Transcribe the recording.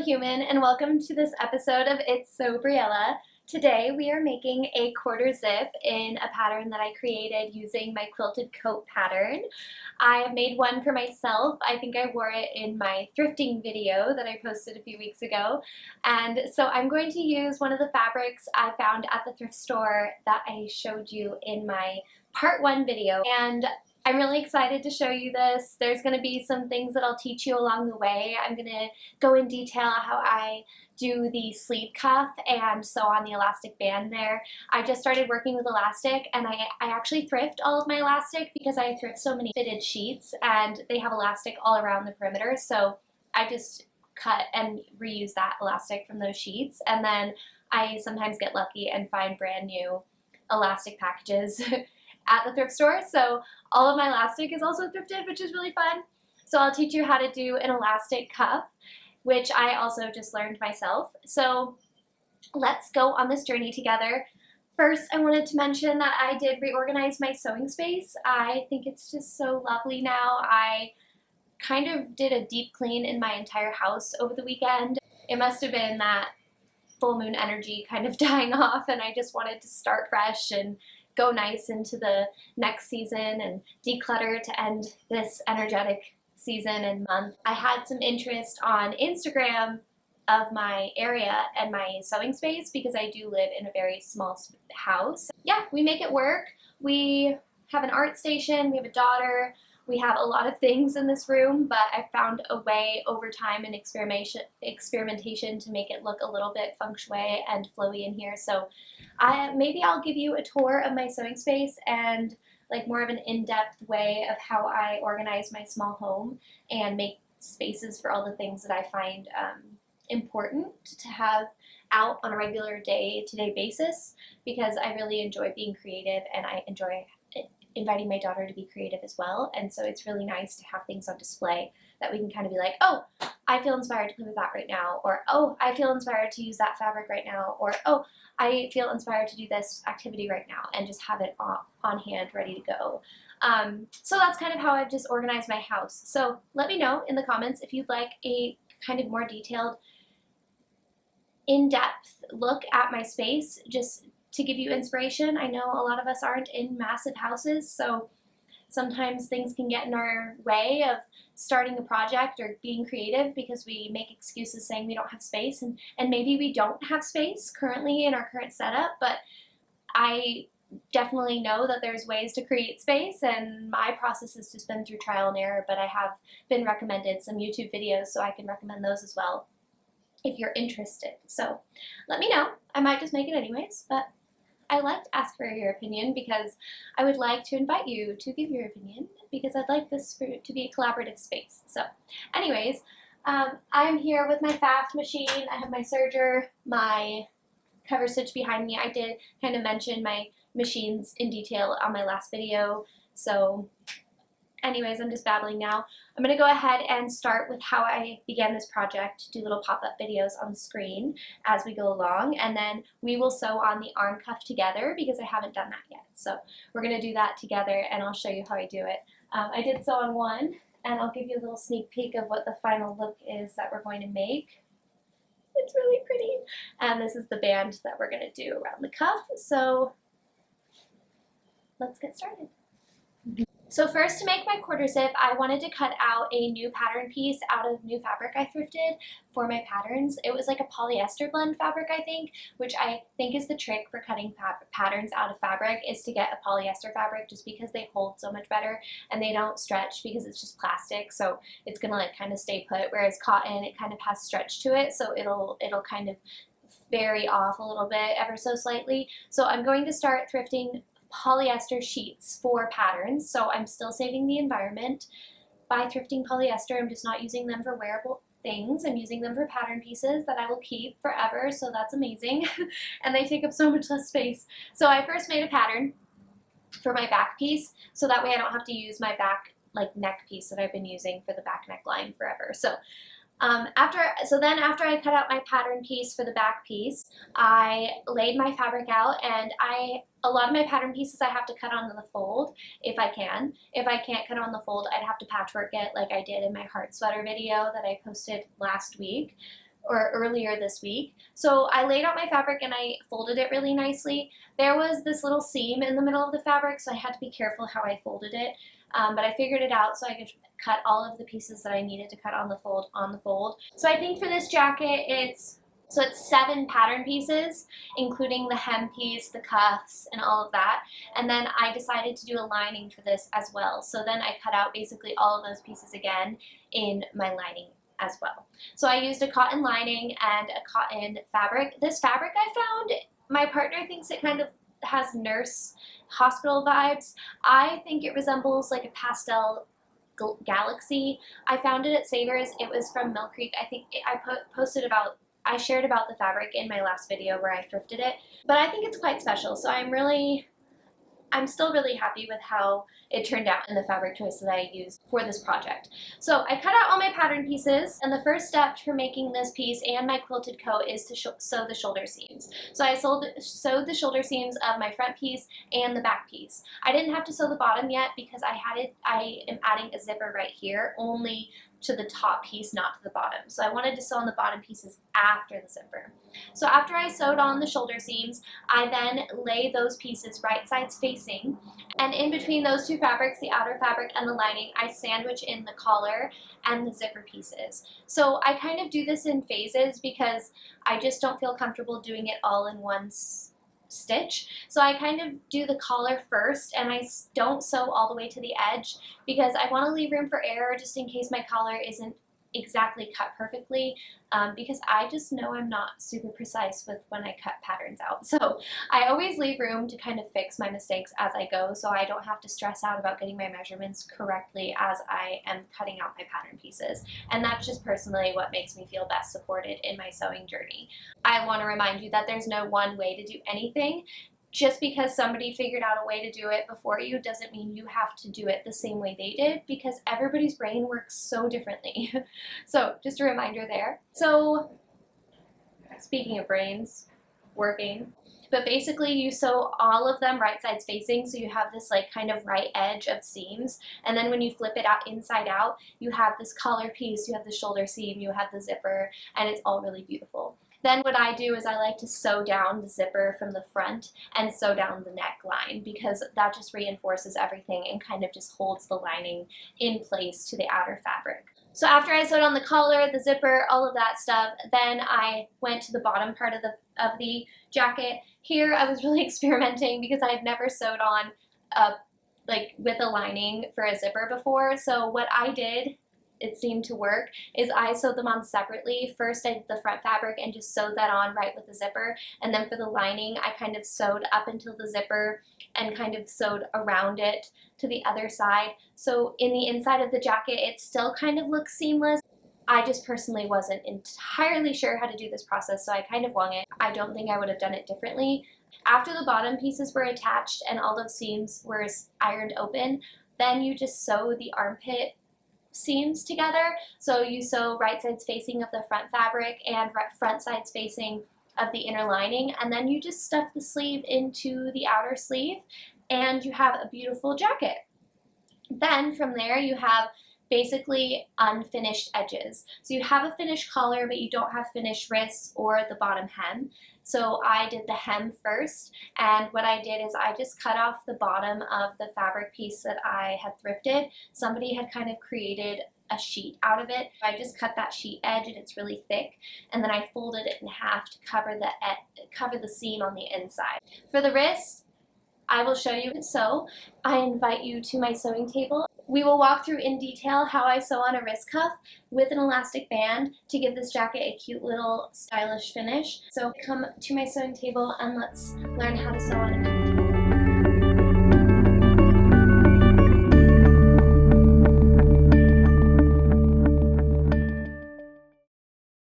beautiful human, and welcome to this episode of It's Sew Briella. Today we are making a quarter zip in a pattern that I created using my quilted coat pattern. I have made one for myself. I think I wore it in my thrifting video that I posted a few weeks ago. And so I'm going to use one of the fabrics I found at the thrift store that I showed you in my part 1 video. And I'm really excited to show you this. There's going to be some things that I'll teach you along the way. I'm going to go in detail how I do the sleeve cuff and sew on the elastic band there. I just started working with elastic, and I actually thrift all of my elastic because I thrift so many fitted sheets and they have elastic all around the perimeter, so I just cut and reuse that elastic from those sheets, and then I sometimes get lucky and find brand new elastic packages at the thrift store. So all of my elastic is also thrifted, which is really fun. So I'll teach you how to do an elastic cuff, which I also just learned myself. So let's go on this journey together. First, I wanted to mention that I did reorganize my sewing space. I think it's just so lovely now. I kind of did a deep clean in my entire house over the weekend. It must have been that full moon energy kind of dying off, and I just wanted to start fresh and go nice into the next season and declutter to end this energetic season and month. I had some interest on Instagram of my area and my sewing space because I do live in a very small house. Yeah, we make it work. We have an art station, we have a daughter, we have a lot of things in this room, but I found a way over time and experimentation to make it look a little bit feng shui and flowy in here. So maybe I'll give you a tour of my sewing space and like more of an in-depth way of how I organize my small home and make spaces for all the things that I find important to have out on a regular day-to-day basis, because I really enjoy being creative and I enjoy inviting my daughter to be creative as well. And so it's really nice to have things on display that we can kind of be like, oh, I feel inspired to play with that right now, or oh, I feel inspired to use that fabric right now, or oh, I feel inspired to do this activity right now, and just have it on hand ready to go. So that's kind of how I've just organized my house. So let me know in the comments if you'd like a kind of more detailed, in-depth look at my space, just to give you inspiration. I know a lot of us aren't in massive houses, so sometimes things can get in our way of starting a project or being creative because we make excuses saying we don't have space, and maybe we don't have space currently in our current setup, but I definitely know that there's ways to create space, and my process has just been through trial and error, but I have been recommended some YouTube videos, so I can recommend those as well if you're interested. So let me know. I might just make it anyways, but I like to ask for your opinion because I would like to invite you to give your opinion, because I'd like this to be a collaborative space. So anyways, I'm here with my fast machine. I have my serger, my cover stitch behind me. I did kind of mention my machines in detail on my last video. So anyways, I'm just babbling now. I'm going to go ahead and start with how I began this project, do little pop-up videos on the screen as we go along, and then we will sew on the arm cuff together because I haven't done that yet. So we're going to do that together, and I'll show you how I do it. I did sew on one, and I'll give you a little sneak peek of what the final look is that we're going to make. It's really pretty. And this is the band that we're going to do around the cuff. So let's get started. So first, to make my quarter zip, I wanted to cut out a new pattern piece out of new fabric I thrifted for my patterns. It was like a polyester blend fabric, I think, which I think is the trick for cutting patterns out of fabric, is to get a polyester fabric, just because they hold so much better and they don't stretch because it's just plastic, so it's gonna like kind of stay put, whereas cotton, it kind of has stretch to it, so it'll kind of vary off a little bit ever so slightly. So I'm going to start thrifting polyester sheets for patterns, so I'm still saving the environment by thrifting polyester. I'm just not using them for wearable things. I'm using them for pattern pieces that I will keep forever, so that's amazing. And they take up so much less space. So I first made a pattern for my back piece, so that way I don't have to use my back like neck piece that I've been using for the back neckline forever. So after I cut out my pattern piece for the back piece, I laid my fabric out, and a lot of my pattern pieces I have to cut on the fold if I can. If I can't cut on the fold, I'd have to patchwork it like I did in my heart sweater video that I posted last week. or earlier this week. So I laid out my fabric and I folded it really nicely. There was this little seam in the middle of the fabric, so I had to be careful how I folded it. But I figured it out so I could cut all of the pieces that I needed to cut on the fold. So I think for this jacket, it's 7 pattern pieces, including the hem piece, the cuffs, and all of that. And then I decided to do a lining for this as well. So then I cut out basically all of those pieces again in my lining as well. So I used a cotton lining and a cotton fabric. This fabric I found, my partner thinks it kind of has nurse hospital vibes. I think it resembles like a Pastel Galaxy. I found it at Savers. It was from Mill Creek. I think I shared about the fabric in my last video where I thrifted it, but I think it's quite special. So I'm still really happy with how it turned out in the fabric choice that I used for this project. So I cut out all my pattern pieces, and the first step for making this piece and my quilted coat is to sew the shoulder seams. So I sewed the shoulder seams of my front piece and the back piece. I didn't have to sew the bottom yet because I am adding a zipper right here, only to the top piece, not to the bottom. So I wanted to sew on the bottom pieces after the zipper. So after I sewed on the shoulder seams, I then lay those pieces right sides facing, and in between those two fabrics, the outer fabric and the lining, I sandwich in the collar and the zipper pieces. So I kind of do this in phases because I just don't feel comfortable doing it all in one stitch. So I kind of do the collar first, and I don't sew all the way to the edge because I want to leave room for error just in case my collar isn't exactly cut perfectly, because I just know I'm not super precise with when I cut patterns out. So I always leave room to kind of fix my mistakes as I go, so I don't have to stress out about getting my measurements correctly as I am cutting out my pattern pieces. And that's just personally what makes me feel best supported in my sewing journey. I want to remind you that there's no one way to do anything. Just because somebody figured out a way to do it before you doesn't mean you have to do it the same way they did, because everybody's brain works so differently. So just a reminder there. So speaking of brains working, but basically you sew all of them right sides facing, so you have this like kind of right edge of seams, and then when you flip it out inside out, you have this collar piece, you have the shoulder seam, you have the zipper, and it's all really beautiful. Then what I do is I like to sew down the zipper from the front and sew down the neckline, because that just reinforces everything and kind of just holds the lining in place to the outer fabric. So after I sewed on the collar, the zipper, all of that stuff, then I went to the bottom part of the jacket. Here I was really experimenting because I had never sewed on like with a lining for a zipper before. So what I did, it seemed to work, is I sewed them on separately. First I did the front fabric and just sewed that on right with the zipper, and then for the lining I kind of sewed up until the zipper and kind of sewed around it to the other side. So in the inside of the jacket it still kind of looks seamless. I just personally wasn't entirely sure how to do this process, so I kind of wung it. I don't think I would have done it differently. After the bottom pieces were attached and all those seams were ironed open, then you just sew the armpit seams together. So you sew right sides facing of the front fabric and front sides facing of the inner lining, and then you just stuff the sleeve into the outer sleeve and you have a beautiful jacket. Then from there you have basically unfinished edges. So you have a finished collar, but you don't have finished wrists or the bottom hem. So I did the hem first, and what I did is I just cut off the bottom of the fabric piece that I had thrifted. Somebody had kind of created a sheet out of it. I just cut that sheet edge, and it's really thick, and then I folded it in half to cover the seam on the inside. For the wrists, I will show you. So I invite you to my sewing table. We will walk through in detail how I sew on a wrist cuff with an elastic band to give this jacket a cute little stylish finish. So come to my sewing table and let's learn how to sew on it.